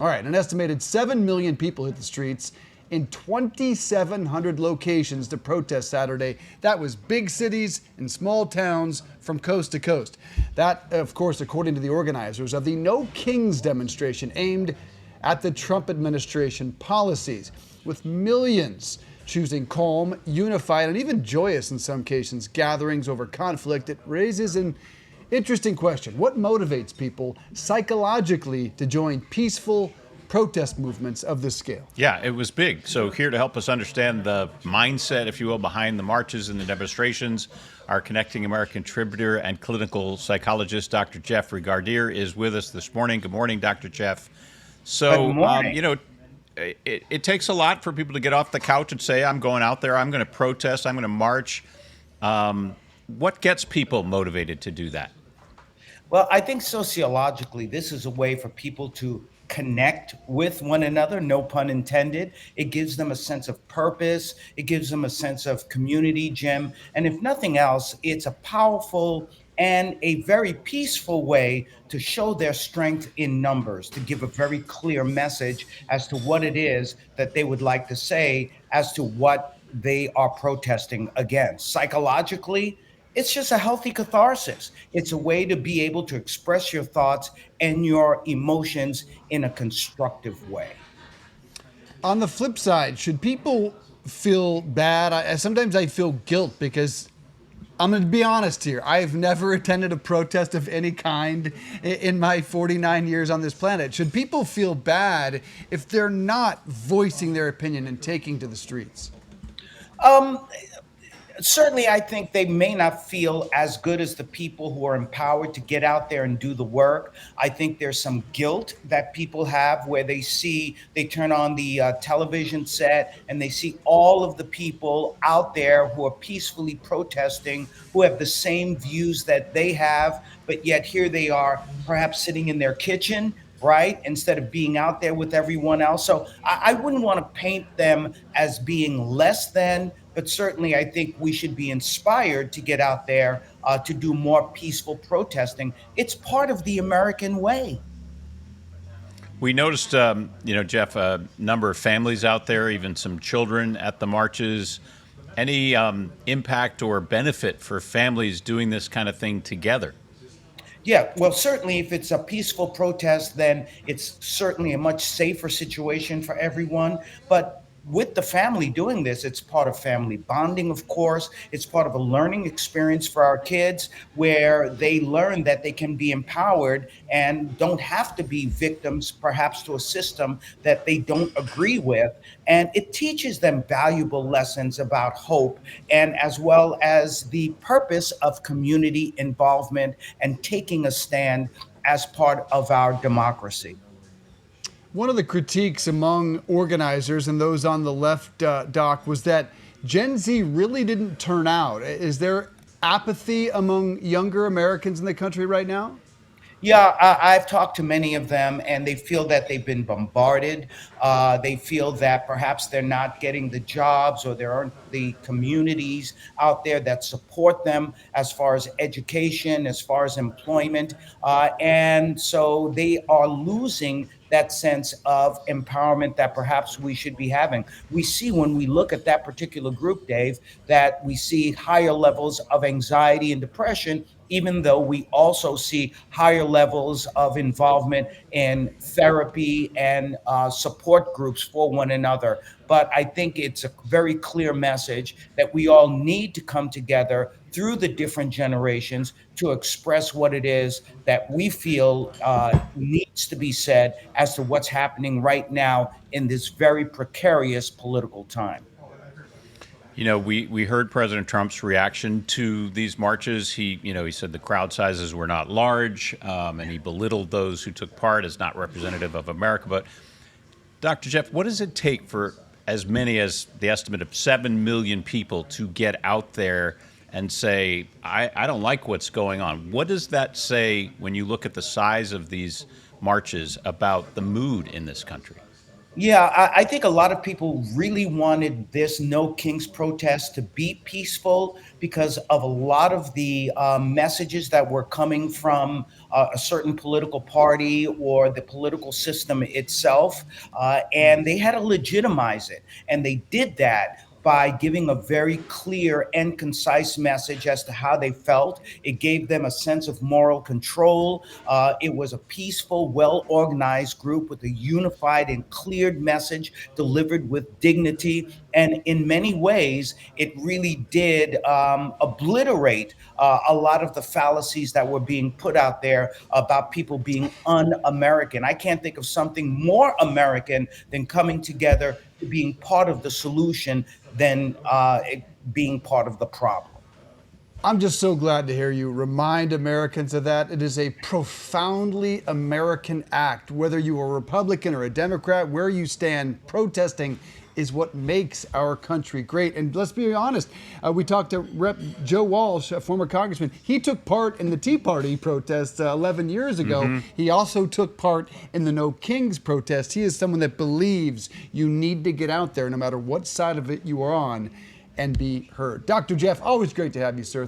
All right, an estimated 7 million people hit the streets in 2,700 locations to protest Saturday. That was big cities and small towns from coast to coast. That, of course, according to the organizers of the No Kings demonstration aimed at the Trump administration policies, with millions choosing calm, unified, and even joyous in some cases gatherings over conflict. It raises an interesting question. What motivates people psychologically to join peaceful protest movements of this scale? Yeah, it was big. So here to help us understand the mindset, if you will, behind the marches and the demonstrations, our Connecting America contributor and clinical psychologist, Dr. Jeffrey Gardere, is with us this morning. Good morning, Dr. Jeff. Good So, morning. it takes a lot for people to get off the couch and say, I'm going out there, I'm going to protest, I'm going to march. What gets people motivated to do that? Well, I think sociologically, this is a way for people to connect with one another, no pun intended. It gives them a sense of purpose. It gives them a sense of community, Jim. And if nothing else, it's a powerful and a very peaceful way to show their strength in numbers, to give a very clear message as to what it is that they would like to say as to what they are protesting against. Psychologically, it's just a healthy catharsis. It's a way to be able to express your thoughts and your emotions in a constructive way. On the flip side, should people feel bad? Sometimes I feel guilt because I'm going to be honest here. I've never attended a protest of any kind in my 49 years on this planet. Should people feel bad if they're not voicing their opinion and taking to the streets? Um, Certainly, I think they may not feel as good as the people who are empowered to get out there and do the work. I think there's some guilt that people have where they turn on the television set and they see all of the people out there who are peacefully protesting, who have the same views that they have, but yet here they are, perhaps sitting in their kitchen, right? Instead of being out there with everyone else. So I wouldn't want to paint them as being less than, but certainly I think we should be inspired to get out there to do more peaceful protesting. It's part of the American way. We noticed, Jeff, a number of families out there, even some children at the marches. Any impact or benefit for families doing this kind of thing together? Yeah, well, certainly if it's a peaceful protest, then it's certainly a much safer situation for everyone. But with the family doing this, it's part of family bonding, of course. It's part of a learning experience for our kids where they learn that they can be empowered and don't have to be victims, perhaps, to a system that they don't agree with. And it teaches them valuable lessons about hope and as well as the purpose of community involvement and taking a stand as part of our democracy. One of the critiques among organizers and those on the left, Doc, was that Gen Z really didn't turn out. Is there apathy among younger Americans in the country right now? Yeah, I've talked to many of them, and they feel that they've been bombarded. They feel that perhaps they're not getting the jobs or there aren't the communities out there that support them as far as education, as far as employment. And so they are losing that sense of empowerment that perhaps we should be having. We see when we look at that particular group, Dave, that we see higher levels of anxiety and depression, even though we also see higher levels of involvement in therapy and support groups for one another. But I think it's a very clear message that we all need to come together through the different generations to express what it is that we feel needs to be said as to what's happening right now in this very precarious political time. We heard President Trump's reaction to these marches. He said the crowd sizes were not large, and he belittled those who took part as not representative of America. But Dr. Jeff, what does it take for as many as the estimate of 7 million people to get out there and say, I don't like what's going on? What does that say when you look at the size of these marches about the mood in this country? Yeah, I think a lot of people really wanted this No Kings protest to be peaceful because of a lot of the messages that were coming from a certain political party or the political system itself. And they had to legitimize it. And they did that by giving a very clear and concise message as to how they felt. It gave them a sense of moral control. It was a peaceful, well organized group with a unified and cleared message delivered with dignity. And in many ways, it really did obliterate a lot of the fallacies that were being put out there about people being un American. I can't think of something more American than coming together, being part of the solution than being part of the problem. I'm just so glad to hear you remind Americans of that. It is a profoundly American act. Whether you are a Republican or a Democrat, where you stand, protesting is what makes our country great. And let's be honest, we talked to Rep. Joe Walsh, a former congressman. He took part in the Tea Party protests 11 years ago. He also took part in the No Kings protest. He is someone that believes you need to get out there no matter what side of it you are on and be heard. Dr. Jeff, always great to have you, sir.